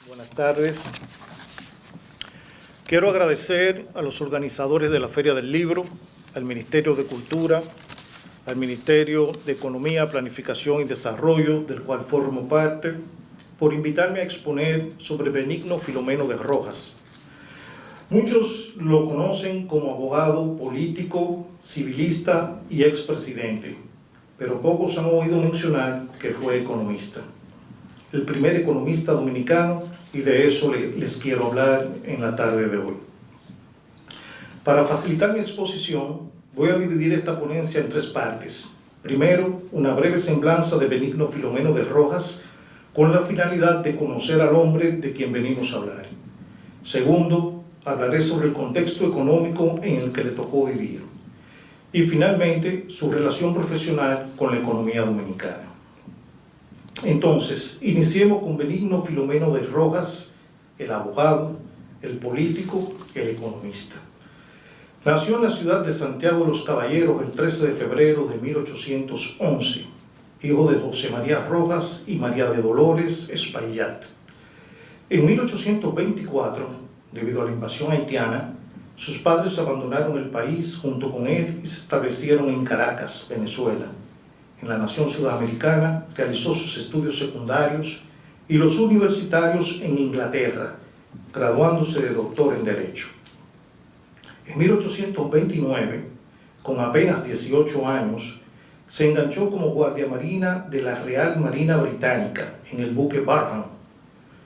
Buenas tardes. Quiero agradecer a los organizadores de la Feria del Libro, al Ministerio de Cultura, al Ministerio de Economía, Planificación y Desarrollo, del cual formo parte, por invitarme a exponer sobre Benigno Filomeno de Rojas. Muchos lo conocen como abogado, político, civilista y expresidente, pero pocos han oído mencionar que fue economista. El primer economista dominicano, y de eso les quiero hablar en la tarde de hoy. Para facilitar mi exposición, voy a dividir esta ponencia en tres partes. Primero, una breve semblanza de Benigno Filomeno de Rojas, con la finalidad de conocer al hombre de quien venimos a hablar. Segundo, hablaré sobre el contexto económico en el que le tocó vivir. Y finalmente, su relación profesional con la economía dominicana. Entonces, iniciemos con Benigno Filomeno de Rojas, el abogado, el político, el economista. Nació en la ciudad de Santiago de los Caballeros el 13 de febrero de 1811, hijo de José María Rojas y María de Dolores Espaillat. En 1824, debido a la invasión haitiana, sus padres abandonaron el país junto con él y se establecieron en Caracas, Venezuela. En la nación sudamericana realizó sus estudios secundarios y los universitarios en Inglaterra, graduándose de doctor en Derecho. En 1829, con apenas 18 años, se enganchó como guardia marina de la Real Marina Británica en el buque Barham.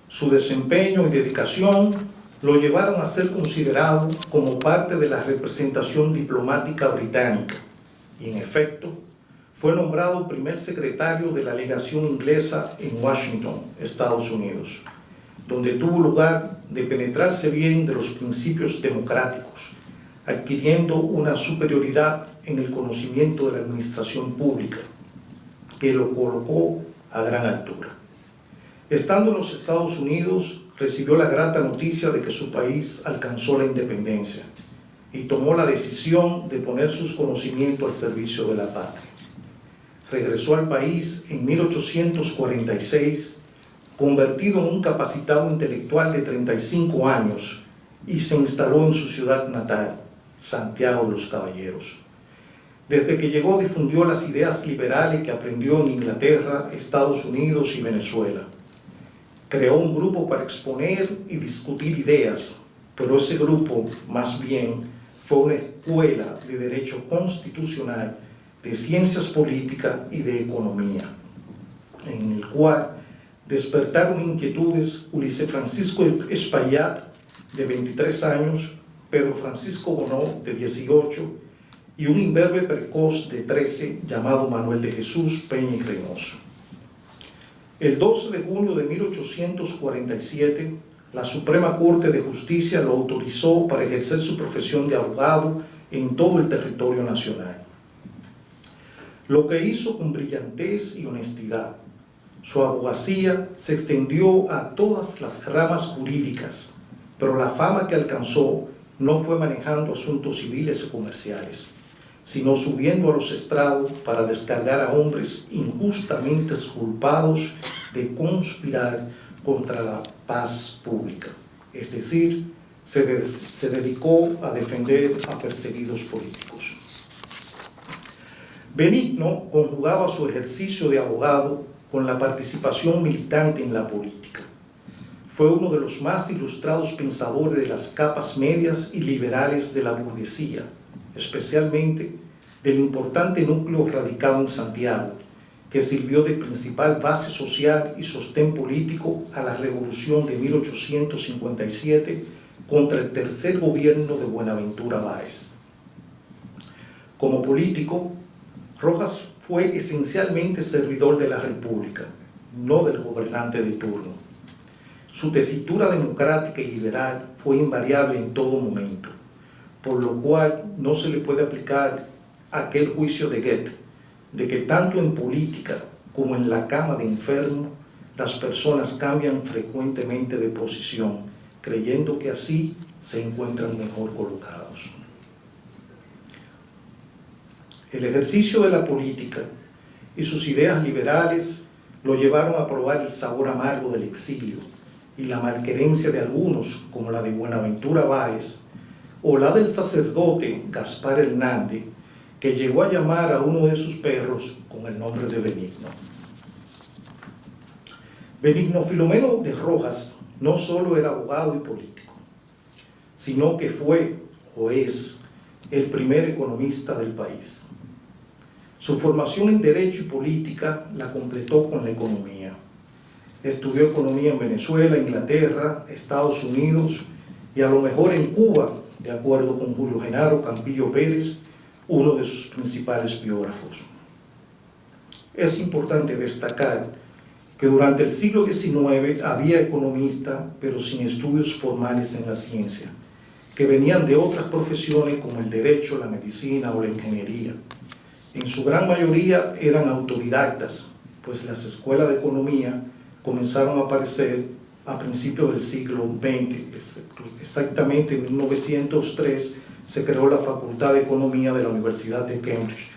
Su desempeño y dedicación lo llevaron a ser considerado como parte de la representación diplomática británica y, en efecto, fue nombrado primer secretario de la legación inglesa en Washington, Estados Unidos, donde tuvo lugar de penetrarse bien de los principios democráticos, adquiriendo una superioridad en el conocimiento de la administración pública, que lo colocó a gran altura. Estando en los Estados Unidos, recibió la grata noticia de que su país alcanzó la independencia y tomó la decisión de poner sus conocimientos al servicio de la patria. Regresó al país en 1846, convertido en un capacitado intelectual de 35 años, y se instaló en su ciudad natal, Santiago de los Caballeros. Desde que llegó difundió las ideas liberales que aprendió en Inglaterra, Estados Unidos y Venezuela. Creó un grupo para exponer y discutir ideas, pero ese grupo más bien fue una escuela de derecho constitucional, de ciencias políticas y de economía, en el cual despertaron inquietudes Ulises Francisco Espaillat, de 23 años, Pedro Francisco Bonó, de 18, y un imberbe precoz de 13, llamado Manuel de Jesús Peña y Reynoso. El 12 de junio de 1847, la Suprema Corte de Justicia lo autorizó para ejercer su profesión de abogado en todo el territorio nacional. Lo que hizo con brillantez y honestidad. Su abogacía se extendió a todas las ramas jurídicas, pero la fama que alcanzó no fue manejando asuntos civiles o comerciales, sino subiendo a los estrados para descargar a hombres injustamente culpados de conspirar contra la paz pública. Es decir, se dedicó a defender a perseguidos políticos. Benigno conjugaba su ejercicio de abogado con la participación militante en la política. Fue uno de los más ilustrados pensadores de las capas medias y liberales de la burguesía, especialmente del importante núcleo radicado en Santiago, que sirvió de principal base social y sostén político a la revolución de 1857 contra el tercer gobierno de Buenaventura Báez. Como político, Rojas fue esencialmente servidor de la República, no del gobernante de turno. Su tesitura democrática y liberal fue invariable en todo momento, por lo cual no se le puede aplicar aquel juicio de Goethe, de que tanto en política como en la cama de enfermo, las personas cambian frecuentemente de posición, creyendo que así se encuentran mejor colocados. El ejercicio de la política y sus ideas liberales lo llevaron a probar el sabor amargo del exilio y la malquerencia de algunos, como la de Buenaventura Báez, o la del sacerdote Gaspar Hernández, que llegó a llamar a uno de sus perros con el nombre de Benigno. Benigno Filomeno de Rojas no solo era abogado y político, sino que fue o es el primer economista del país. Su formación en Derecho y Política la completó con la economía. Estudió economía en Venezuela, Inglaterra, Estados Unidos y a lo mejor en Cuba, de acuerdo con Julio Genaro Campillo Pérez, uno de sus principales biógrafos. Es importante destacar que durante el siglo XIX había economistas, pero sin estudios formales en la ciencia, que venían de otras profesiones como el derecho, la medicina o la ingeniería. En su gran mayoría eran autodidactas, pues las escuelas de economía comenzaron a aparecer a principios del siglo XX. Exactamente en 1903 se creó la Facultad de Economía de la Universidad de Cambridge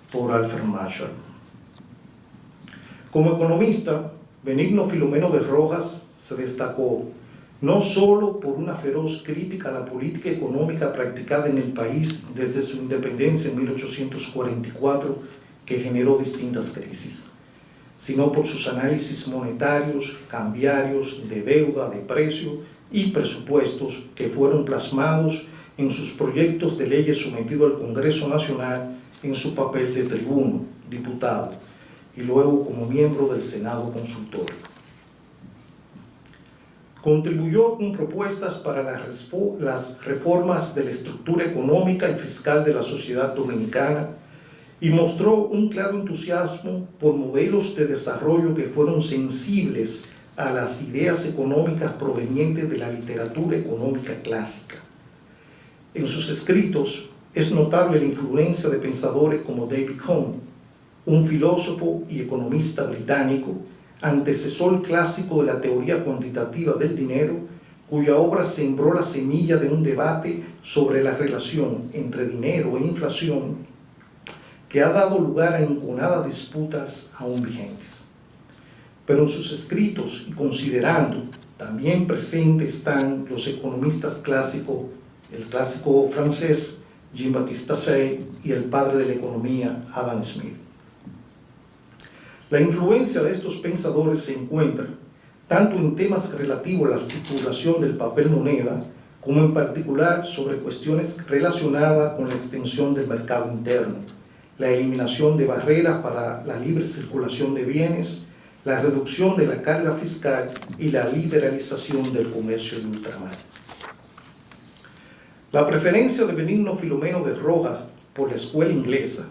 por Alfred Marshall. Como economista, Benigno Filomeno de Rojas se destacó no solo por una feroz crítica a la política económica practicada en el país desde su independencia en 1844, que generó distintas crisis, sino por sus análisis monetarios, cambiarios, de deuda, de precio y presupuestos que fueron plasmados en sus proyectos de leyes sometidos al Congreso Nacional en su papel de tribuno, diputado, y luego como miembro del Senado Consultor. Contribuyó con propuestas para las reformas de la estructura económica y fiscal de la sociedad dominicana y mostró un claro entusiasmo por modelos de desarrollo que fueron sensibles a las ideas económicas provenientes de la literatura económica clásica. En sus escritos es notable la influencia de pensadores como David Hume, un filósofo y economista británico, antecesor clásico de la teoría cuantitativa del dinero, cuya obra sembró la semilla de un debate sobre la relación entre dinero e inflación que ha dado lugar a enconadas disputas aún vigentes. Pero en sus escritos, y considerando, también presentes están los economistas clásicos, el clásico francés Jean-Baptiste Say y el padre de la economía Adam Smith. La influencia de estos pensadores se encuentra tanto en temas relativos a la circulación del papel moneda, como en particular sobre cuestiones relacionadas con la extensión del mercado interno, la eliminación de barreras para la libre circulación de bienes, la reducción de la carga fiscal y la liberalización del comercio de ultramar. La preferencia de Benigno Filomeno de Rojas por la escuela inglesa,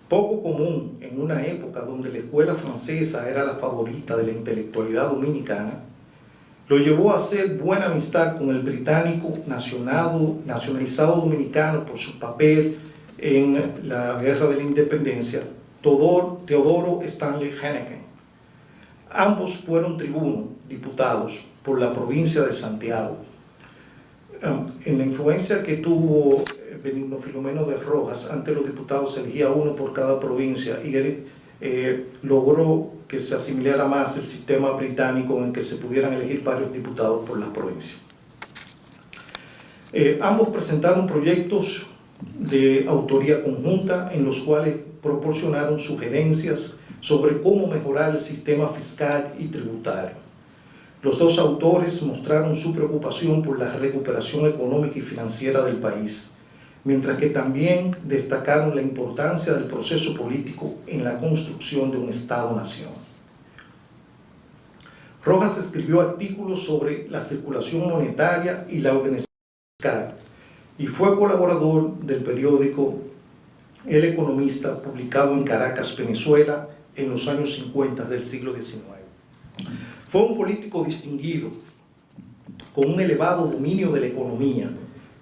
poco común en una época donde la escuela francesa era la favorita de la intelectualidad dominicana, lo llevó a hacer buena amistad con el británico nacionalizado dominicano por su papel en la Guerra de la Independencia, Teodoro Stanley Henneken. Ambos fueron tribunos, diputados por la provincia de Santiago. En la influencia que tuvo Benigno Filomeno de Rojas, ante los diputados se elegía uno por cada provincia y él logró que se asimilara más el sistema británico en que se pudieran elegir varios diputados por las provincias. Ambos presentaron proyectos de autoría conjunta en los cuales proporcionaron sugerencias sobre cómo mejorar el sistema fiscal y tributario. Los dos autores mostraron su preocupación por la recuperación económica y financiera del país, mientras que también destacaron la importancia del proceso político en la construcción de un Estado-nación. Rojas escribió artículos sobre la circulación monetaria y la organización fiscal y fue colaborador del periódico El Economista, publicado en Caracas, Venezuela, en los años 50 del siglo XIX. Fue un político distinguido, con un elevado dominio de la economía,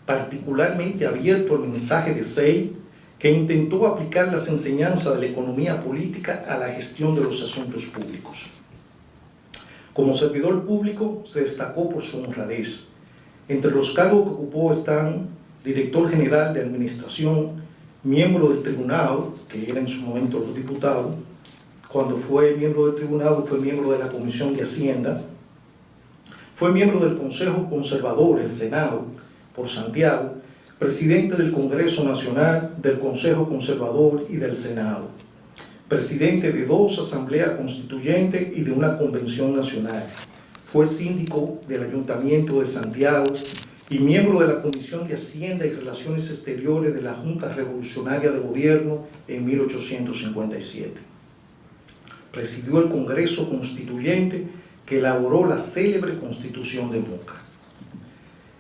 particularmente abierto al mensaje de Say, que intentó aplicar las enseñanzas de la economía política a la gestión de los asuntos públicos. Como servidor público se destacó por su honradez. Entre los cargos que ocupó están director general de administración, miembro del tribunal, que era en su momento los diputados. Cuando fue miembro del tribunal fue miembro de la Comisión de Hacienda. Fue miembro del Consejo Conservador, el Senado, por Santiago, presidente del Congreso Nacional, del Consejo Conservador y del Senado, presidente de 2 asambleas constituyentes y de una convención nacional. Fue síndico del Ayuntamiento de Santiago y miembro de la Comisión de Hacienda y Relaciones Exteriores de la Junta Revolucionaria de Gobierno en 1857. Presidió el Congreso Constituyente que elaboró la célebre Constitución de Moca.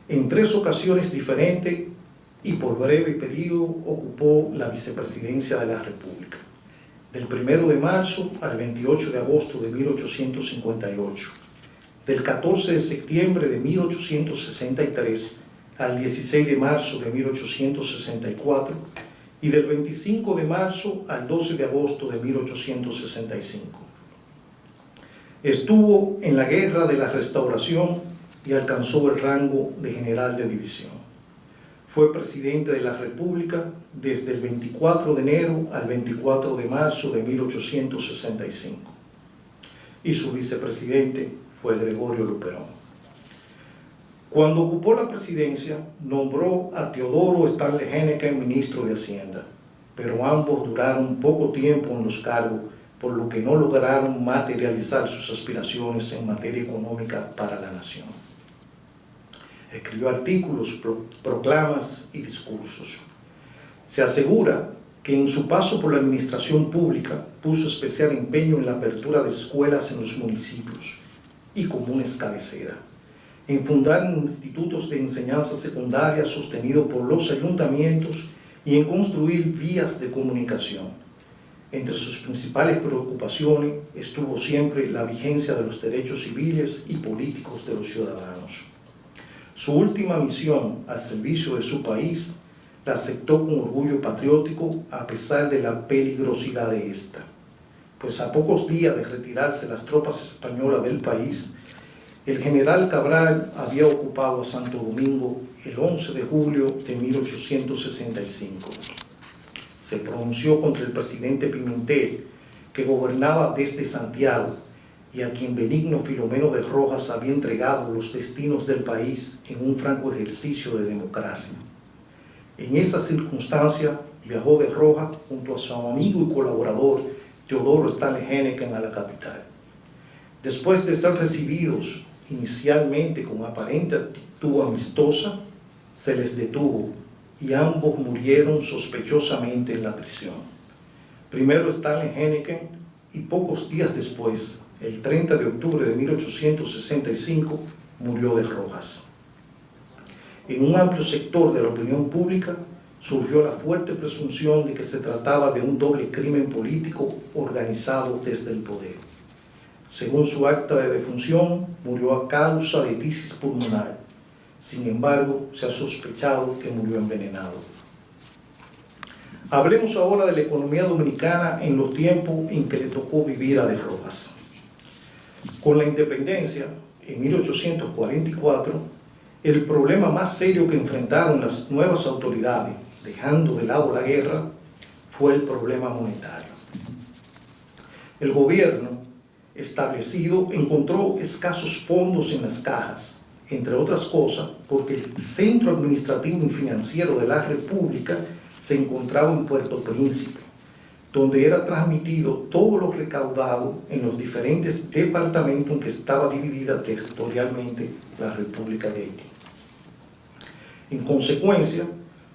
En 3 ocasiones diferentes y por breve periodo ocupó la vicepresidencia de la República, del 1 de marzo al 28 de agosto de 1858, del 14 de septiembre de 1863 al 16 de marzo de 1864 y del 25 de marzo al 12 de agosto de 1865. Estuvo en la Guerra de la Restauración y alcanzó el rango de general de división. Fue presidente de la República desde el 24 de enero al 24 de marzo de 1865 y su vicepresidente fue Gregorio Luperón. Cuando ocupó la presidencia, nombró a Teodoro Stanley Henneken ministro de Hacienda, pero ambos duraron poco tiempo en los cargos, por lo que no lograron materializar sus aspiraciones en materia económica para la nación. Escribió artículos, proclamas y discursos. Se asegura que en su paso por la administración pública puso especial empeño en la apertura de escuelas en los municipios y comunes cabecera, en fundar institutos de enseñanza secundaria sostenidos por los ayuntamientos y en construir vías de comunicación. Entre sus principales preocupaciones estuvo siempre la vigencia de los derechos civiles y políticos de los ciudadanos. Su última misión al servicio de su país la aceptó con orgullo patriótico a pesar de la peligrosidad de esta, pues a pocos días de retirarse las tropas españolas del país, el general Cabral había ocupado a Santo Domingo el 11 de julio de 1865. Se pronunció contra el presidente Pimentel, que gobernaba desde Santiago y a quien Benigno Filomeno de Rojas había entregado los destinos del país en un franco ejercicio de democracia. En esa circunstancia viajó de Rojas junto a su amigo y colaborador Teodoro Stanley Henneken a la capital. Después de ser recibidos inicialmente con aparente actitud amistosa, se les detuvo y ambos murieron sospechosamente en la prisión. Primero Stanley Henneken y pocos días después, el 30 de octubre de 1865, murió de Rojas. En un amplio sector de la opinión pública surgió la fuerte presunción de que se trataba de un doble crimen político organizado desde el poder. Según su acta de defunción, murió a causa de tisis pulmonar. Sin embargo, se ha sospechado que murió envenenado. Hablemos ahora de la economía dominicana en los tiempos en que le tocó vivir a de Rojas. Con la independencia, en 1844, el problema más serio que enfrentaron las nuevas autoridades, dejando de lado la guerra, fue el problema monetario. El gobierno establecido encontró escasos fondos en las cajas, entre otras cosas porque el centro administrativo y financiero de la República se encontraba en Puerto Príncipe, donde era transmitido todo lo recaudado en los diferentes departamentos en que estaba dividida territorialmente la República de Haití. En consecuencia,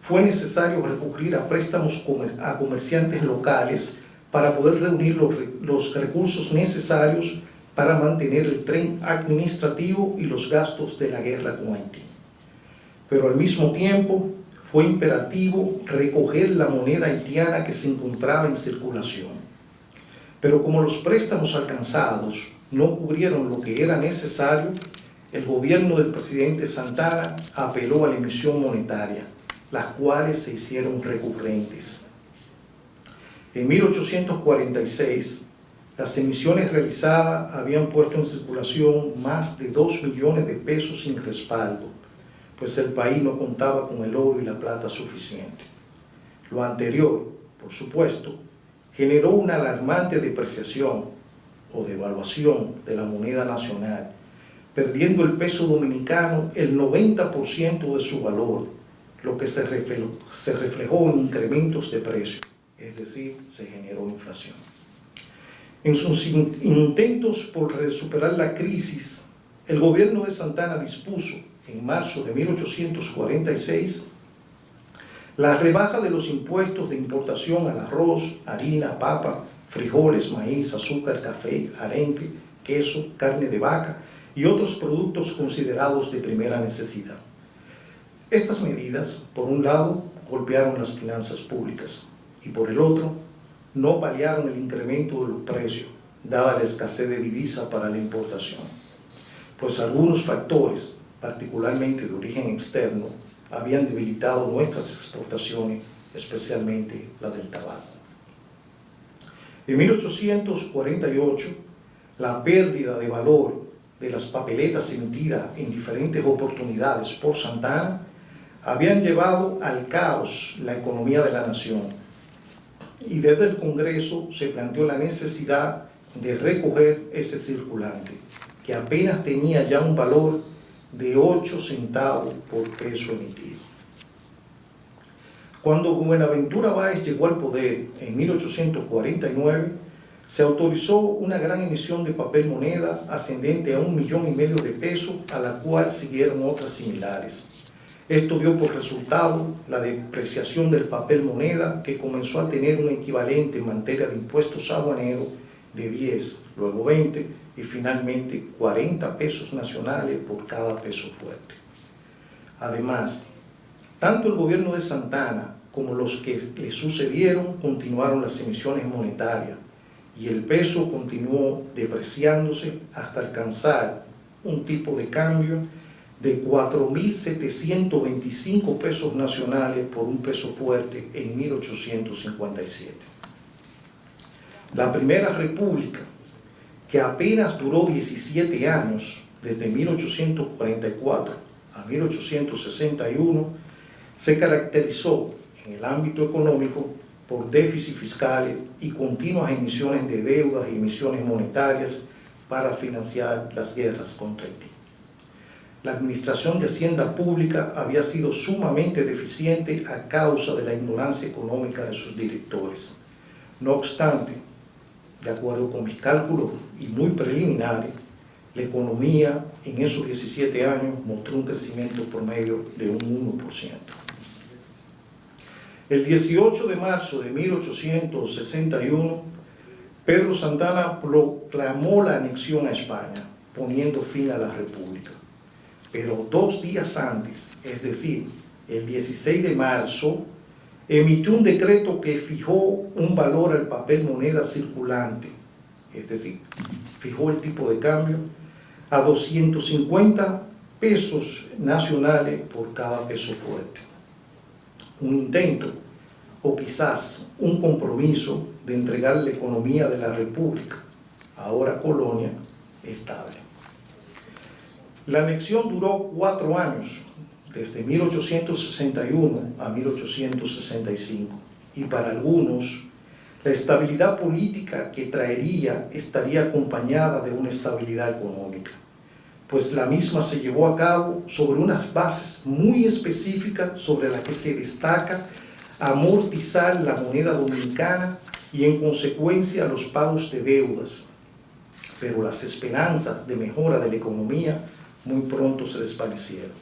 fue necesario recurrir a préstamos a comerciantes locales para poder reunir los recursos necesarios para mantener el tren administrativo y los gastos de la guerra con Haití. Pero al mismo tiempo fue imperativo recoger la moneda haitiana que se encontraba en circulación. Pero como los préstamos alcanzados no cubrieron lo que era necesario, el gobierno del presidente Santana apeló a la emisión monetaria, las cuales se hicieron recurrentes. En 1846, las emisiones realizadas habían puesto en circulación más de 2 millones de pesos sin respaldo, pues el país no contaba con el oro y la plata suficiente. Lo anterior, por supuesto, generó una alarmante depreciación o devaluación de la moneda nacional, perdiendo el peso dominicano el 90% de su valor, lo que se reflejó en incrementos de precios, es decir, se generó inflación. En sus intentos por superar la crisis, el gobierno de Santana dispuso en marzo de 1846 la rebaja de los impuestos de importación al arroz, harina, papa, frijoles, maíz, azúcar, café, arenque, queso, carne de vaca y otros productos considerados de primera necesidad. Estas medidas, por un lado, golpearon las finanzas públicas y por el otro, no paliaron el incremento de los precios, dada la escasez de divisa para la importación, pues algunos factores, particularmente de origen externo, habían debilitado nuestras exportaciones, especialmente la del tabaco. En 1848, la pérdida de valor de las papeletas emitidas en diferentes oportunidades por Santana habían llevado al caos la economía de la nación, y desde el Congreso se planteó la necesidad de recoger ese circulante, que apenas tenía ya un valor de 8 centavos por peso emitido. Cuando Buenaventura Báez llegó al poder en 1849, se autorizó una gran emisión de papel moneda ascendente a 1,5 millones de pesos, a la cual siguieron otras similares. Esto dio por resultado la depreciación del papel moneda, que comenzó a tener un equivalente en materia de impuestos aduaneros de 10, luego 20 y finalmente 40 pesos nacionales por cada peso fuerte. Además, tanto el gobierno de Santana como los que le sucedieron continuaron las emisiones monetarias y el peso continuó depreciándose hasta alcanzar un tipo de cambio de 4.725 pesos nacionales por un peso fuerte en 1857. La Primera República, que apenas duró 17 años, desde 1844 a 1861, se caracterizó en el ámbito económico por déficit fiscales y continuas emisiones de deudas y emisiones monetarias para financiar las guerras contra Haití. La administración de Hacienda Pública había sido sumamente deficiente a causa de la ignorancia económica de sus directores. No obstante, de acuerdo con mis cálculos y muy preliminares, la economía en esos 17 años mostró un crecimiento promedio de un 1%. El 18 de marzo de 1861, Pedro Santana proclamó la anexión a España, poniendo fin a la República. Pero 2 días antes, es decir, el 16 de marzo, emitió un decreto que fijó un valor al papel moneda circulante, es decir, fijó el tipo de cambio a 250 pesos nacionales por cada peso fuerte. Un intento, o quizás un compromiso de entregar la economía de la República, ahora colonia, estable. La anexión duró 4 años, desde 1861 a 1865, y para algunos, la estabilidad política que traería estaría acompañada de una estabilidad económica, pues la misma se llevó a cabo sobre unas bases muy específicas sobre las que se destaca amortizar la moneda dominicana y en consecuencia los pagos de deudas. Pero las esperanzas de mejora de la economía muy pronto se desvanecieron.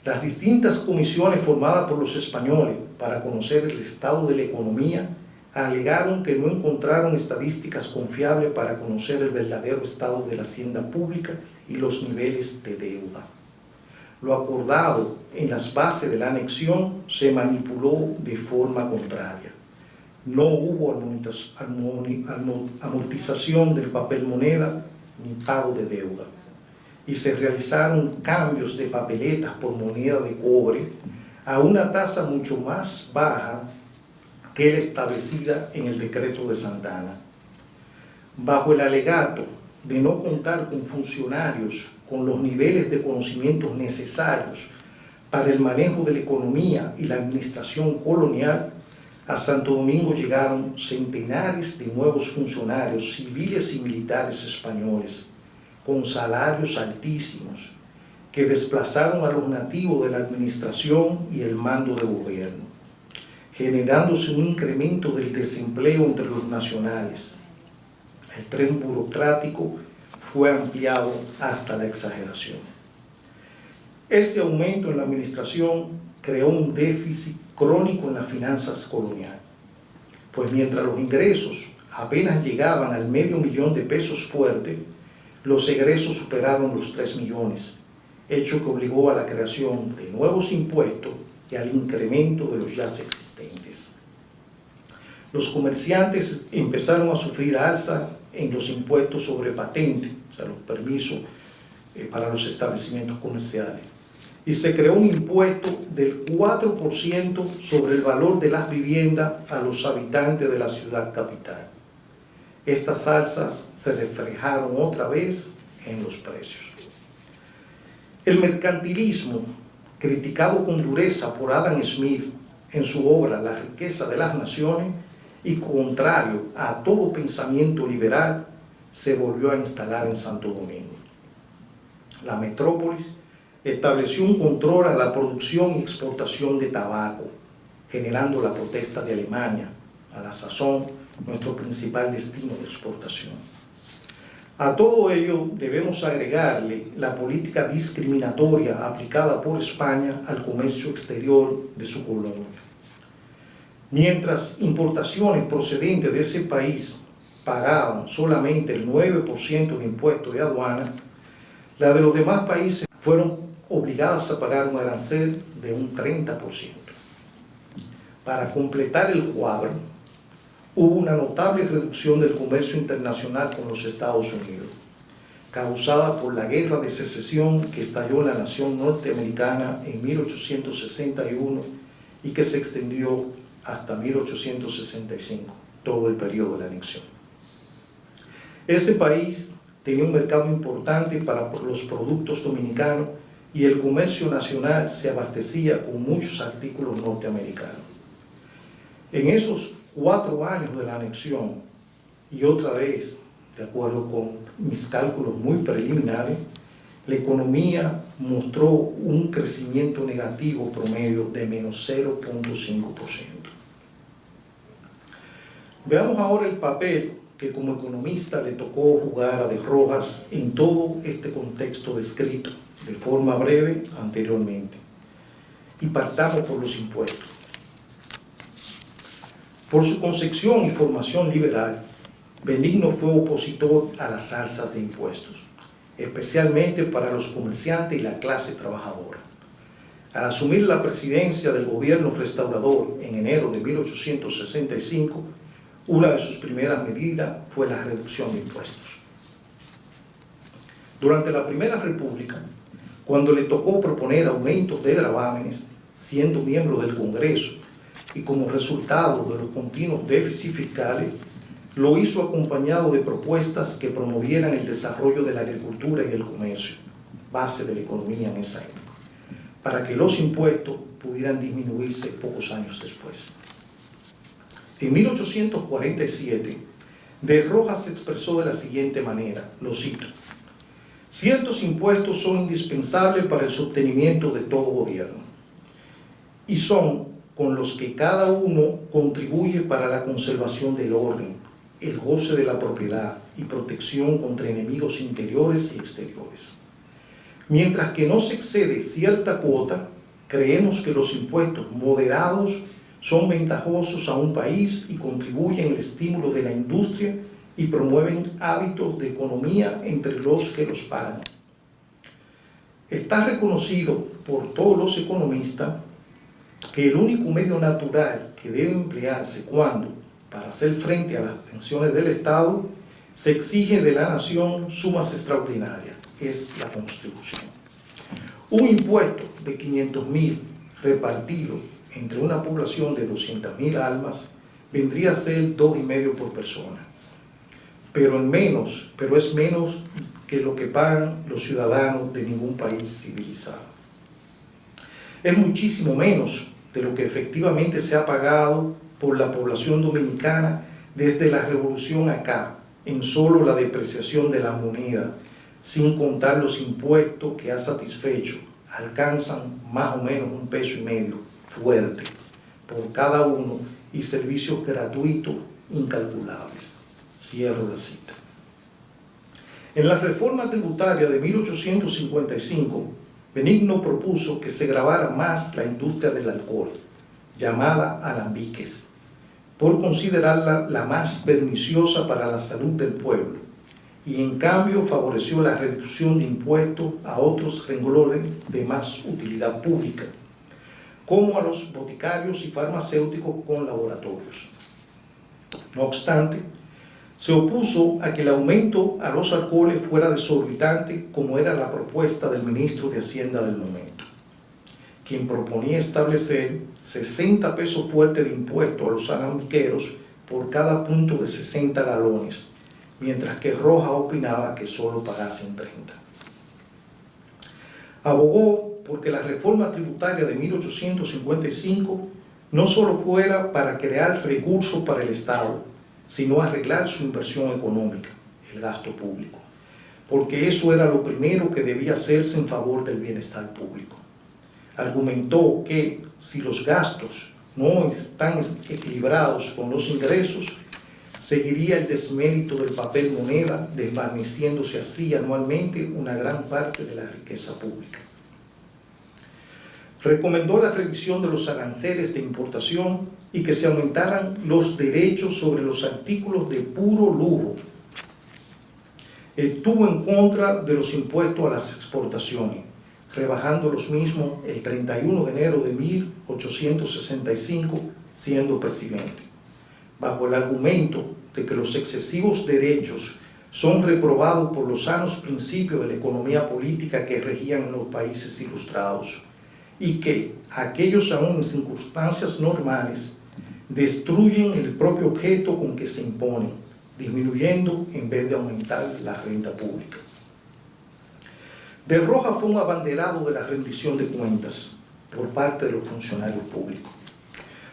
Las distintas comisiones formadas por los españoles para conocer el estado de la economía alegaron que no encontraron estadísticas confiables para conocer el verdadero estado de la hacienda pública y los niveles de deuda. Lo acordado en las bases de la anexión se manipuló de forma contraria. No hubo amortización del papel moneda ni pago de deuda, y se realizaron cambios de papeletas por moneda de cobre a una tasa mucho más baja que la establecida en el decreto de Santana. Bajo el alegato de no contar con funcionarios con los niveles de conocimientos necesarios para el manejo de la economía y la administración colonial, a Santo Domingo llegaron centenares de nuevos funcionarios civiles y militares españoles, con salarios altísimos que desplazaron a los nativos de la administración y el mando de gobierno, generándose un incremento del desempleo entre los nacionales. El tren burocrático fue ampliado hasta la exageración. Ese aumento en la administración creó un déficit crónico en las finanzas coloniales, pues mientras los ingresos apenas llegaban al $500,000 de pesos fuertes, los egresos superaron los 3 millones, hecho que obligó a la creación de nuevos impuestos y al incremento de los ya existentes. Los comerciantes empezaron a sufrir alza en los impuestos sobre patente, o sea, los permisos para los establecimientos comerciales, y se creó un impuesto del 4% sobre el valor de las viviendas a los habitantes de la ciudad capital. Estas alzas se reflejaron otra vez en los precios. El mercantilismo, criticado con dureza por Adam Smith en su obra La riqueza de las naciones, y contrario a todo pensamiento liberal, se volvió a instalar en Santo Domingo. La metrópolis estableció un control a la producción y exportación de tabaco, generando la protesta de Alemania, a la sazón nuestro principal destino de exportación. A todo ello debemos agregarle la política discriminatoria aplicada por España al comercio exterior de su colonia. Mientras importaciones procedentes de ese país pagaban solamente el 9% de impuestos de aduana, las de los demás países fueron obligadas a pagar un arancel de un 30%. Para completar el cuadro, hubo una notable reducción del comercio internacional con los Estados Unidos, causada por la Guerra de Secesión que estalló en la nación norteamericana en 1861 y que se extendió hasta 1865, todo el periodo de la anexión. Ese país tenía un mercado importante para los productos dominicanos y el comercio nacional se abastecía con muchos artículos norteamericanos. En esos 4 años de la anexión, y otra vez, de acuerdo con mis cálculos muy preliminares, la economía mostró un crecimiento negativo promedio de menos 0.5%. Veamos ahora el papel que como economista le tocó jugar a De Rojas en todo este contexto descrito de forma breve anteriormente. Y partamos por los impuestos. Por su concepción y formación liberal, Benigno fue opositor a las alzas de impuestos, especialmente para los comerciantes y la clase trabajadora. Al asumir la presidencia del gobierno restaurador en enero de 1865, una de sus primeras medidas fue la reducción de impuestos. Durante la Primera República, cuando le tocó proponer aumentos de gravámenes, siendo miembro del Congreso, y como resultado de los continuos déficits fiscales, lo hizo acompañado de propuestas que promovieran el desarrollo de la agricultura y el comercio, base de la economía en esa época, para que los impuestos pudieran disminuirse pocos años después. En 1847, De Rojas se expresó de la siguiente manera, lo cito: ciertos impuestos son indispensables para el sostenimiento de todo gobierno, y son con los que cada uno contribuye para la conservación del orden, el goce de la propiedad y protección contra enemigos interiores y exteriores. Mientras que no se excede cierta cuota, creemos que los impuestos moderados son ventajosos a un país y contribuyen al estímulo de la industria y promueven hábitos de economía entre los que los pagan. Está reconocido por todos los economistas que el único medio natural que debe emplearse cuando, para hacer frente a las tensiones del Estado, se exige de la nación sumas extraordinarias, es la contribución. Un impuesto de 500.000 repartido entre una población de 200.000 almas vendría a ser 2,5 por persona, pero es menos que lo que pagan los ciudadanos de ningún país civilizado. Es muchísimo menos de lo que efectivamente se ha pagado por la población dominicana desde la revolución acá, en solo la depreciación de la moneda, sin contar los impuestos que ha satisfecho, alcanzan más o menos $1,50 fuerte por cada uno y servicios gratuitos incalculables. Cierro la cita. En la reforma tributaria de 1855, Benigno propuso que se gravara más la industria del alcohol, llamada alambiques, por considerarla la más perniciosa para la salud del pueblo, y en cambio favoreció la reducción de impuestos a otros renglones de más utilidad pública, como a los boticarios y farmacéuticos con laboratorios. No obstante, se opuso a que el aumento a los alcoholes fuera desorbitante, como era la propuesta del ministro de Hacienda del momento, quien proponía establecer 60 pesos fuertes de impuesto a los alambiqueros por cada punto de 60 galones, mientras que Rojas opinaba que solo pagasen 30. Abogó porque la reforma tributaria de 1855 no solo fuera para crear recursos para el Estado, sino arreglar su inversión económica, el gasto público, porque eso era lo primero que debía hacerse en favor del bienestar público. Argumentó que si los gastos no están equilibrados con los ingresos, seguiría el desmérito del papel moneda, desvaneciéndose así anualmente una gran parte de la riqueza pública. Recomendó la revisión de los aranceles de importación y que se aumentaran los derechos sobre los artículos de puro lujo. Estuvo en contra de los impuestos a las exportaciones, rebajando los mismos el 31 de enero de 1865, siendo presidente, bajo el argumento de que los excesivos derechos son reprobados por los sanos principios de la economía política que regían en los países ilustrados, y que aquellos aún en circunstancias normales destruyen el propio objeto con que se imponen, disminuyendo en vez de aumentar la renta pública. De Rojas fue un abanderado de la rendición de cuentas por parte de los funcionarios públicos.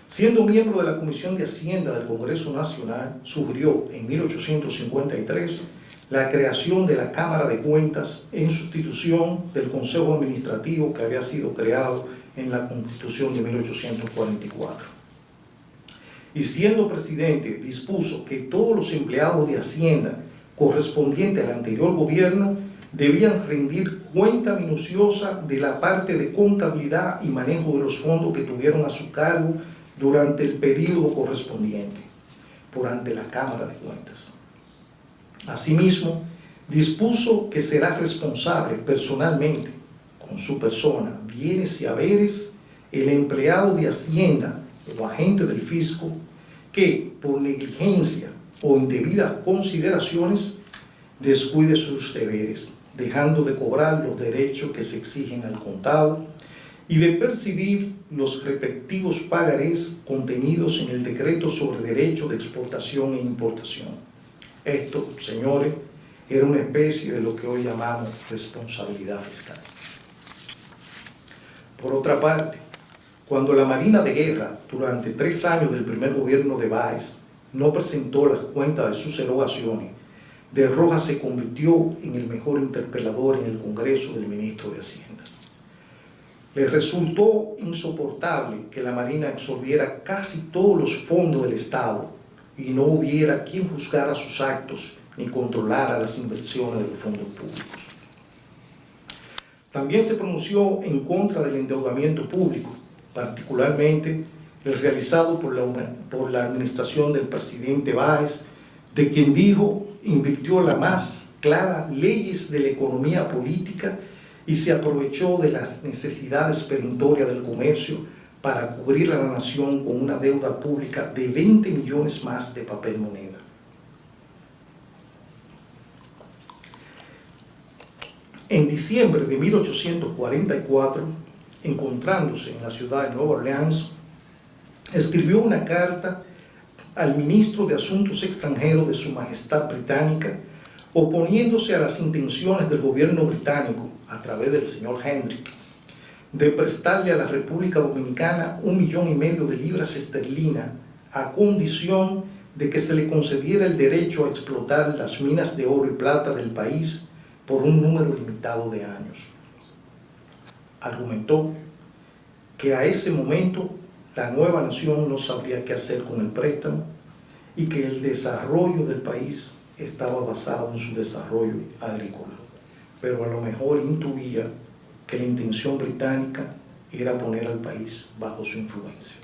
Siendo miembro de la Comisión de Hacienda del Congreso Nacional, sugirió en 1853 la creación de la Cámara de Cuentas en sustitución del Consejo Administrativo que había sido creado en la Constitución de 1844. Y siendo presidente, dispuso que todos los empleados de Hacienda correspondientes al anterior gobierno debían rendir cuenta minuciosa de la parte de contabilidad y manejo de los fondos que tuvieron a su cargo durante el periodo correspondiente, por ante la Cámara de Cuentas. Asimismo, dispuso que será responsable personalmente, con su persona, bienes y haberes, el empleado de Hacienda o agente del fisco que, por negligencia o indebidas consideraciones, descuide sus deberes, dejando de cobrar los derechos que se exigen al contado y de percibir los respectivos pagarés contenidos en el decreto sobre derecho de exportación e importación. Esto, señores, era una especie de lo que hoy llamamos responsabilidad fiscal. Por otra parte, cuando la Marina de Guerra, durante 3 años del primer gobierno de Báez, no presentó las cuentas de sus erogaciones, de Rojas se convirtió en el mejor interpelador en el Congreso del ministro de Hacienda. Le resultó insoportable que la Marina absorbiera casi todos los fondos del Estado y no hubiera quien juzgara sus actos ni controlara las inversiones de los fondos públicos. También se pronunció en contra del endeudamiento público, particularmente el realizado por la administración del presidente Báez, de quien dijo invirtió las más claras leyes de la economía política y se aprovechó de las necesidades perentorias del comercio para cubrir a la nación con una deuda pública de 20 millones más de papel moneda. En diciembre de 1844, encontrándose en la ciudad de Nueva Orleans, escribió una carta al ministro de Asuntos Extranjeros de Su Majestad Británica, oponiéndose a las intenciones del gobierno británico, a través del señor Hendrick, de prestarle a la República Dominicana 1,5 millones de libras esterlinas a condición de que se le concediera el derecho a explotar las minas de oro y plata del país por un número limitado de años. Argumentó que a ese momento la nueva nación no sabría qué hacer con el préstamo y que el desarrollo del país estaba basado en su desarrollo agrícola, pero a lo mejor intuía que la intención británica era poner al país bajo su influencia.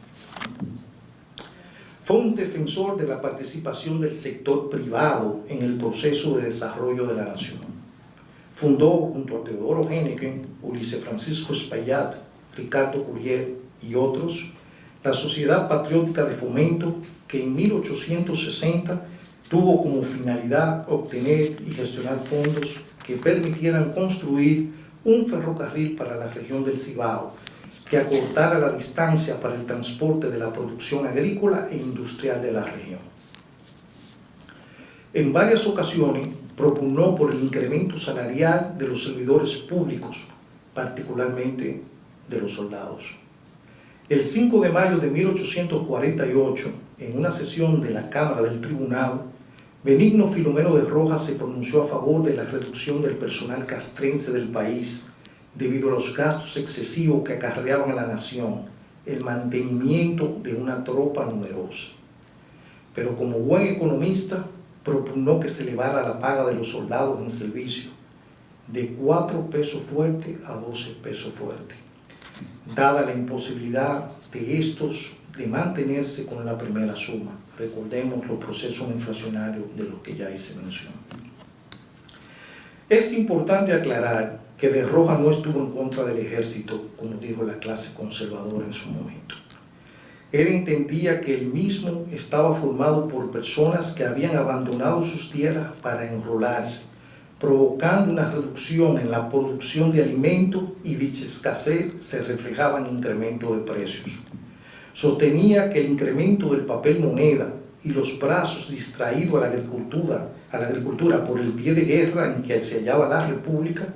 Fue un defensor de la participación del sector privado en el proceso de desarrollo de la nación. Fundó junto a Teodoro Henneken, Ulises Francisco Espaillat, Ricardo Curiel y otros la Sociedad Patriótica de Fomento, que en 1860 tuvo como finalidad obtener y gestionar fondos que permitieran construir un ferrocarril para la región del Cibao, que acortara la distancia para el transporte de la producción agrícola e industrial de la región. En varias ocasiones propugnó por el incremento salarial de los servidores públicos, particularmente de los soldados. El 5 de mayo de 1848, en una sesión de la Cámara del Tribunal, Benigno Filomeno de Rojas se pronunció a favor de la reducción del personal castrense del país debido a los gastos excesivos que acarreaban a la nación el mantenimiento de una tropa numerosa. Pero como buen economista, propugnó que se elevara la paga de los soldados en servicio de 4 pesos fuertes a 12 pesos fuertes, dada la imposibilidad de estos de mantenerse con la primera suma. Recordemos los procesos inflacionarios de los que ya hice mención. Es importante aclarar que de Rojas no estuvo en contra del ejército, como dijo la clase conservadora en su momento. Él entendía que el mismo estaba formado por personas que habían abandonado sus tierras para enrolarse, provocando una reducción en la producción de alimentos, y dicha escasez se reflejaba en incremento de precios. Sostenía que el incremento del papel moneda y los brazos distraídos a la agricultura por el pie de guerra en que se hallaba la República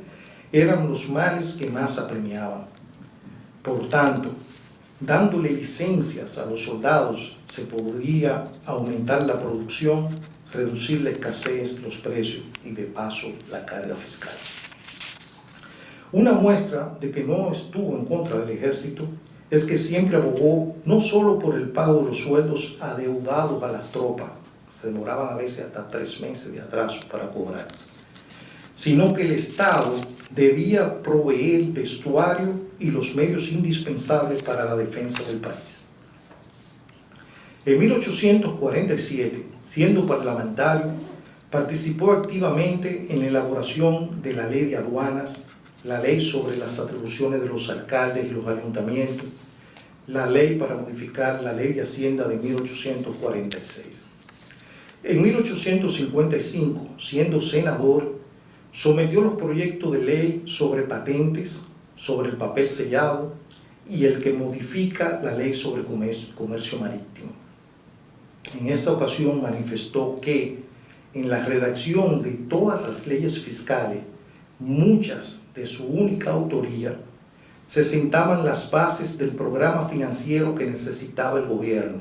eran los males que más apremiaban. Por tanto, dándole licencias a los soldados se podría aumentar la producción, reducir la escasez, los precios y de paso la carga fiscal. Una muestra de que no estuvo en contra del ejército es que siempre abogó no solo por el pago de los sueldos adeudados a las tropas, se demoraban a veces hasta 3 meses de atraso para cobrar, sino que el Estado debía proveer vestuario y los medios indispensables para la defensa del país. En 1847, siendo parlamentario, participó activamente en la elaboración de la ley de aduanas, la ley sobre las atribuciones de los alcaldes y los ayuntamientos, la ley para modificar la ley de Hacienda de 1846. En 1855, siendo senador, sometió los proyectos de ley sobre patentes, sobre el papel sellado y el que modifica la ley sobre comercio marítimo. En esta ocasión manifestó que en la redacción de todas las leyes fiscales, muchas de su única autoría, se sentaban las bases del programa financiero que necesitaba el gobierno,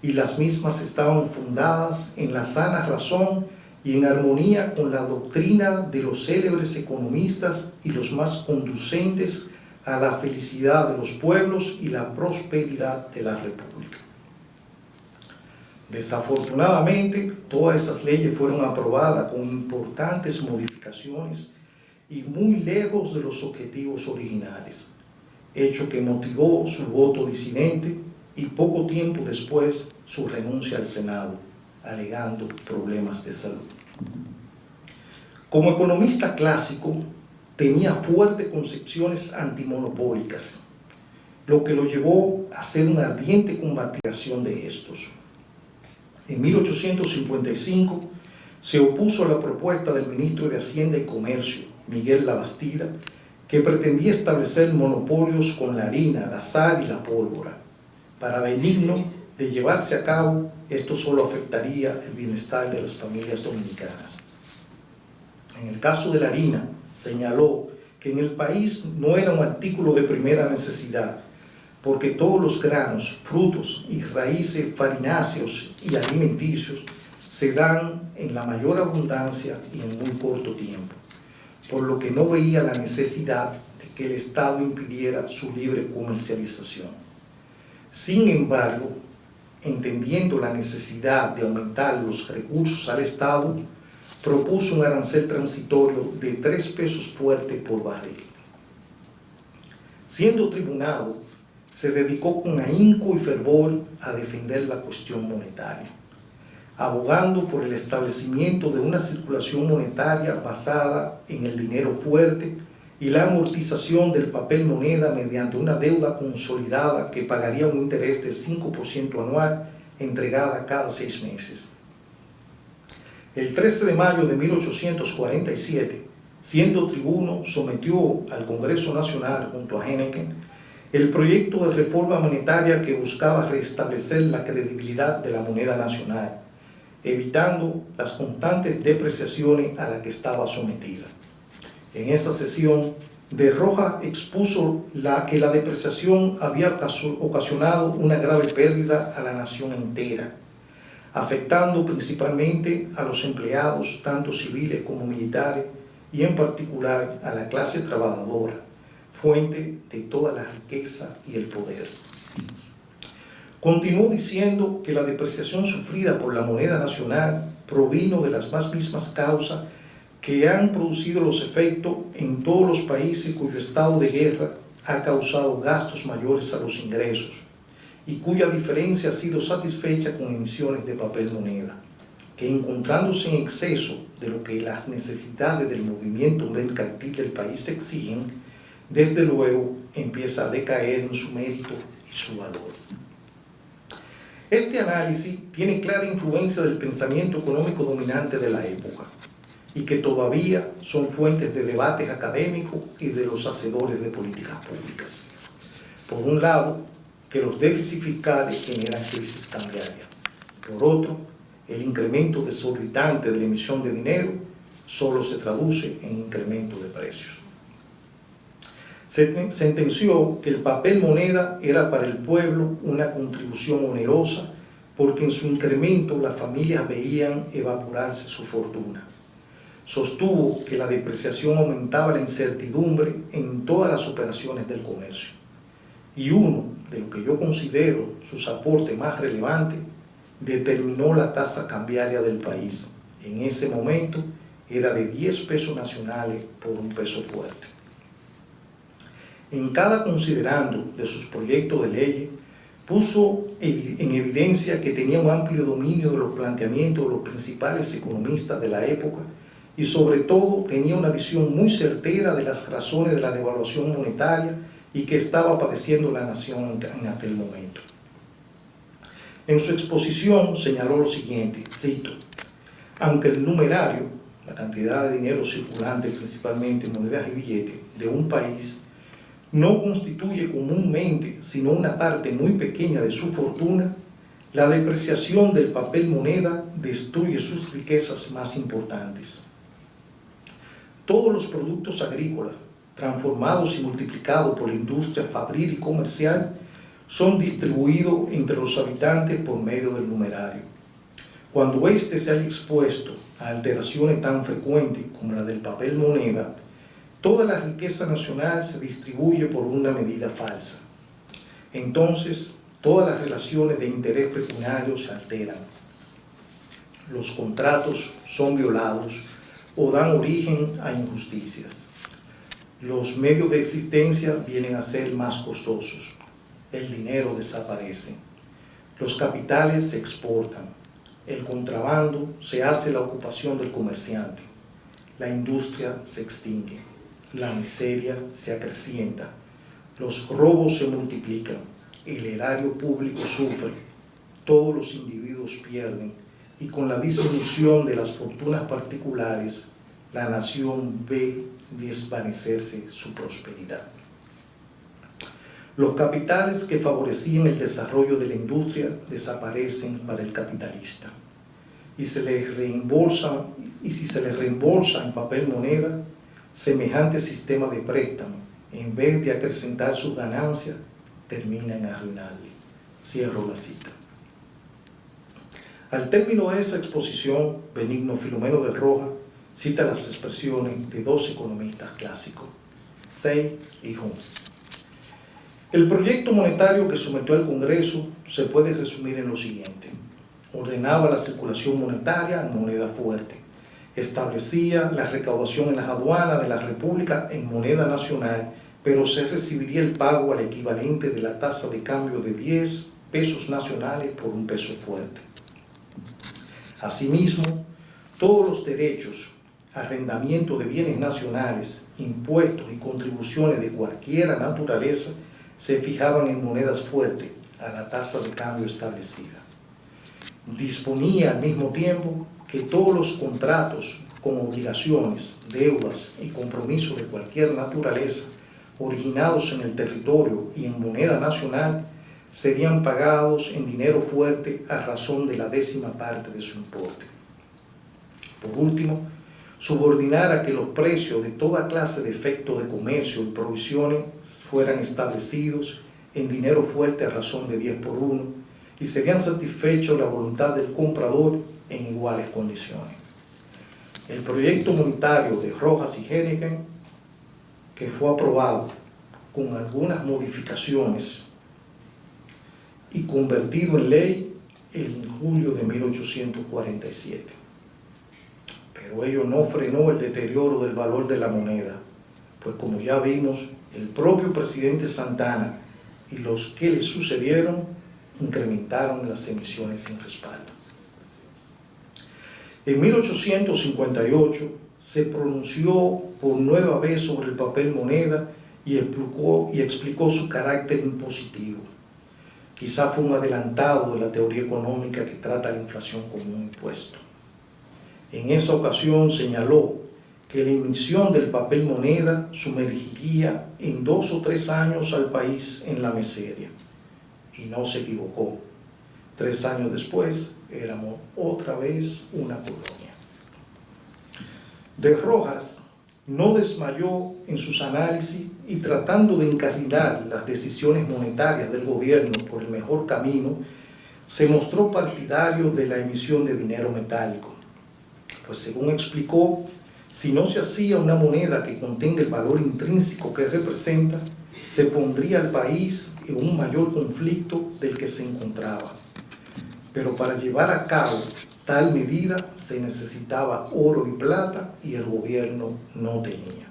y las mismas estaban fundadas en la sana razón y en armonía con la doctrina de los célebres economistas y los más conducentes a la felicidad de los pueblos y la prosperidad de la República. Desafortunadamente, todas esas leyes fueron aprobadas con importantes modificaciones y muy lejos de los objetivos originales, hecho que motivó su voto disidente y poco tiempo después su renuncia al Senado, alegando problemas de salud. Como economista clásico, tenía fuertes concepciones antimonopólicas, lo que lo llevó a hacer una ardiente combatión de estos. En 1855 se opuso a la propuesta del ministro de Hacienda y Comercio, Miguel Labastida, que pretendía establecer monopolios con la harina, la sal y la pólvora. Para Benigno, de llevarse a cabo, esto solo afectaría el bienestar de las familias dominicanas. En el caso de la harina, señaló que en el país no era un artículo de primera necesidad, porque todos los granos, frutos y raíces farináceos y alimenticios se dan en la mayor abundancia y en muy corto tiempo. por lo que no veía la necesidad de que el Estado impidiera su libre comercialización. Sin embargo, entendiendo la necesidad de aumentar los recursos al Estado, propuso un arancel transitorio de 3 pesos fuertes por barril. Siendo tribunado, se dedicó con ahínco y fervor a defender la cuestión monetaria, abogando por el establecimiento de una circulación monetaria basada en el dinero fuerte y la amortización del papel moneda mediante una deuda consolidada que pagaría un interés del 5% anual entregada cada 6 meses. El 13 de mayo de 1847, siendo tribuno, sometió al Congreso Nacional junto a Henneken el proyecto de reforma monetaria que buscaba restablecer la credibilidad de la moneda nacional, evitando las constantes depreciaciones a las que estaba sometida. En esa sesión, De Rojas expuso que la depreciación había ocasionado una grave pérdida a la nación entera, afectando principalmente a los empleados, tanto civiles como militares, y en particular a la clase trabajadora, fuente de toda la riqueza y el poder. Continuó diciendo que la depreciación sufrida por la moneda nacional provino de las mismas causas que han producido los efectos en todos los países cuyo estado de guerra ha causado gastos mayores a los ingresos y cuya diferencia ha sido satisfecha con emisiones de papel moneda, que encontrándose en exceso de lo que las necesidades del movimiento mercantil del país exigen, desde luego empieza a decaer en su mérito y su valor. Este análisis tiene clara influencia del pensamiento económico dominante de la época y que todavía son fuentes de debates académicos y de los hacedores de políticas públicas. Por un lado, que los déficits fiscales generan crisis cambiarias. Por otro, el incremento desorbitante de la emisión de dinero solo se traduce en incremento de precios. Se sentenció que el papel moneda era para el pueblo una contribución onerosa porque en su incremento las familias veían evaporarse su fortuna. Sostuvo que la depreciación aumentaba la incertidumbre en todas las operaciones del comercio. Y uno de lo que yo considero sus aportes más relevantes, determinó la tasa cambiaria del país. En ese momento era de 10 pesos nacionales por un peso fuerte. En cada considerando de sus proyectos de ley, puso en evidencia que tenía un amplio dominio de los planteamientos de los principales economistas de la época y sobre todo tenía una visión muy certera de las razones de la devaluación monetaria y que estaba padeciendo la nación en aquel momento. En su exposición señaló lo siguiente, cito: aunque el numerario, la cantidad de dinero circulante principalmente en monedas y billetes de un país, no constituye comúnmente sino una parte muy pequeña de su fortuna, la depreciación del papel moneda destruye sus riquezas más importantes. Todos los productos agrícolas, transformados y multiplicados por la industria fabril y comercial, son distribuidos entre los habitantes por medio del numerario. Cuando éste se haya expuesto a alteraciones tan frecuentes como la del papel moneda, toda la riqueza nacional se distribuye por una medida falsa. Entonces, todas las relaciones de interés pecuniario se alteran. Los contratos son violados o dan origen a injusticias. Los medios de existencia vienen a ser más costosos. El dinero desaparece. Los capitales se exportan. El contrabando se hace la ocupación del comerciante. La industria se extingue. La miseria se acrecienta. Los robos se multiplican. El erario público sufre. Todos los individuos pierden. Y con la disminución de las fortunas particulares, la nación ve desvanecerse su prosperidad. Los capitales que favorecían el desarrollo de la industria desaparecen para el capitalista. Y si se les reembolsa en papel moneda, semejante sistema de préstamo, en vez de acrecentar sus ganancias, termina en arruinarle. Cierro la cita. Al término de esa exposición, Benigno Filomeno de Rojas cita las expresiones de dos economistas clásicos, Say y Hume. El proyecto monetario que sometió al Congreso se puede resumir en lo siguiente. Ordenaba la circulación monetaria en moneda fuerte, establecía la recaudación en las aduanas de la República en moneda nacional, pero se recibiría el pago al equivalente de la tasa de cambio de 10 pesos nacionales por un peso fuerte. Asimismo, todos los derechos, arrendamiento de bienes nacionales, impuestos y contribuciones de cualquier naturaleza se fijaban en monedas fuertes a la tasa de cambio establecida. Disponía al mismo tiempo que todos los contratos con obligaciones, deudas y compromisos de cualquier naturaleza originados en el territorio y en moneda nacional serían pagados en dinero fuerte a razón de la 10ª parte de su importe. Por último, subordinar a que los precios de toda clase de efectos de comercio y provisiones fueran establecidos en dinero fuerte a razón de 10 por 1 y serían satisfechos la voluntad del comprador en iguales condiciones. El proyecto monetario de Rojas y Henneken, que fue aprobado con algunas modificaciones y convertido en ley en julio de 1847. Pero ello no frenó el deterioro del valor de la moneda, pues como ya vimos, el propio presidente Santana y los que le sucedieron incrementaron las emisiones sin respaldo. En 1858 se pronunció por nueva vez sobre el papel moneda y explicó su carácter impositivo. Quizá fue un adelantado de la teoría económica que trata la inflación como un impuesto. En esa ocasión señaló que la emisión del papel moneda sumergiría en 2 o 3 años al país en la miseria. Y no se equivocó. 3 años después éramos otra vez una colonia. De Rojas no desmayó en sus análisis y tratando de encarrilar las decisiones monetarias del gobierno por el mejor camino, se mostró partidario de la emisión de dinero metálico. Pues según explicó, si no se hacía una moneda que contenga el valor intrínseco que representa, se pondría al país en un mayor conflicto del que se encontraba. Pero para llevar a cabo tal medida se necesitaba oro y plata y el gobierno no tenía.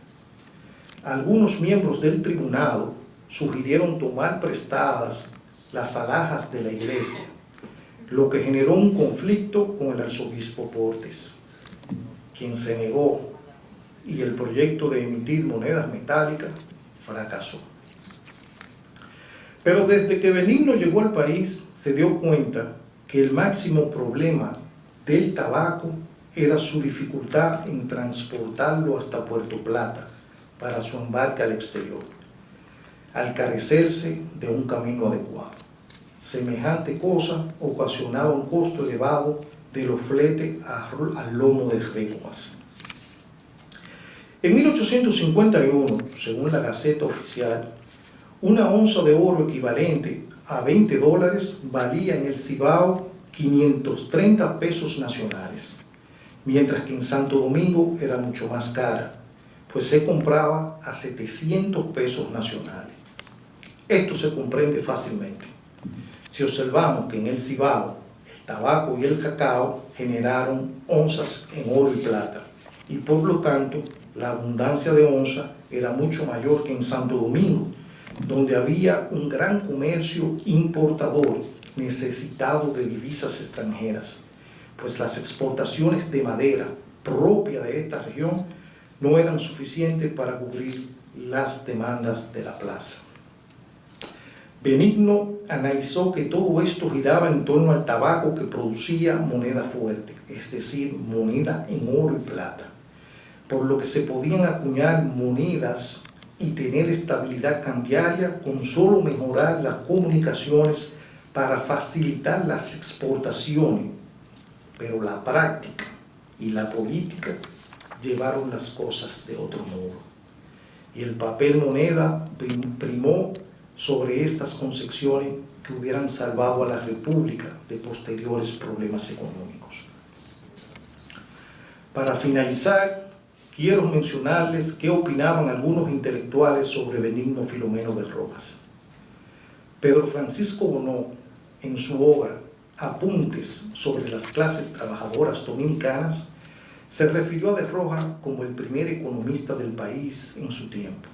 Algunos miembros del tribunado sugirieron tomar prestadas las alhajas de la iglesia, lo que generó un conflicto con el arzobispo Portes, quien se negó, y el proyecto de emitir monedas metálicas fracasó. Pero desde que Benigno llegó al país, se dio cuenta que el máximo problema del tabaco era su dificultad en transportarlo hasta Puerto Plata para su embarque al exterior, al carecerse de un camino adecuado. Semejante cosa ocasionaba un costo elevado de los fletes al lomo de reguas. En 1851, según la Gaceta Oficial, una onza de oro equivalente a $20 valía en el Cibao 530 pesos nacionales, mientras que en Santo Domingo era mucho más cara, pues se compraba a 700 pesos nacionales. Esto se comprende fácilmente si observamos que en el Cibao el tabaco y el cacao generaron onzas en oro y plata, y por lo tanto la abundancia de onza era mucho mayor que en Santo Domingo, donde había un gran comercio importador necesitado de divisas extranjeras, pues las exportaciones de madera propia de esta región no eran suficientes para cubrir las demandas de la plaza. Benigno analizó que todo esto giraba en torno al tabaco que producía moneda fuerte, es decir, moneda en oro y plata, por lo que se podían acuñar monedas y tener estabilidad cambiaria con solo mejorar las comunicaciones para facilitar las exportaciones. Pero la práctica y la política llevaron las cosas de otro modo, y el papel moneda primó sobre estas concepciones que hubieran salvado a la República de posteriores problemas económicos. Para finalizar, quiero mencionarles qué opinaban algunos intelectuales sobre Benigno Filomeno de Rojas. Pedro Francisco Bonó, en su obra Apuntes sobre las clases trabajadoras dominicanas, se refirió a de Rojas como el primer economista del país en su tiempo.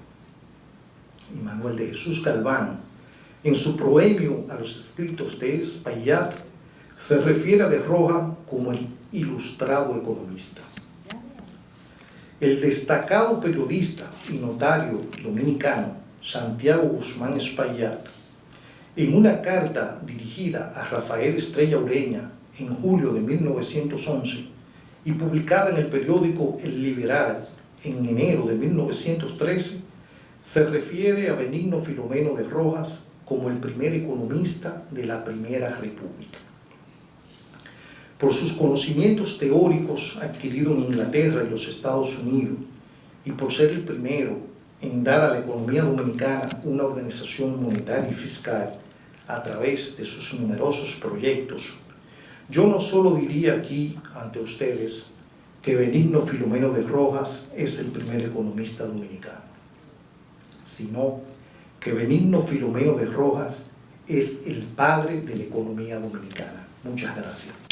Y Manuel de Jesús Galván, en su proemio a los escritos de Espaillat, se refiere a de Rojas como el ilustrado economista. El destacado periodista y notario dominicano Santiago Guzmán Espaillat, en una carta dirigida a Rafael Estrella Ureña en julio de 1911 y publicada en el periódico El Liberal en enero de 1913, se refiere a Benigno Filomeno de Rojas como el primer economista de la Primera República. Por sus conocimientos teóricos adquiridos en Inglaterra y los Estados Unidos, y por ser el primero en dar a la economía dominicana una organización monetaria y fiscal a través de sus numerosos proyectos, yo no solo diría aquí ante ustedes que Benigno Filomeno de Rojas es el primer economista dominicano, sino que Benigno Filomeno de Rojas es el padre de la economía dominicana. Muchas gracias.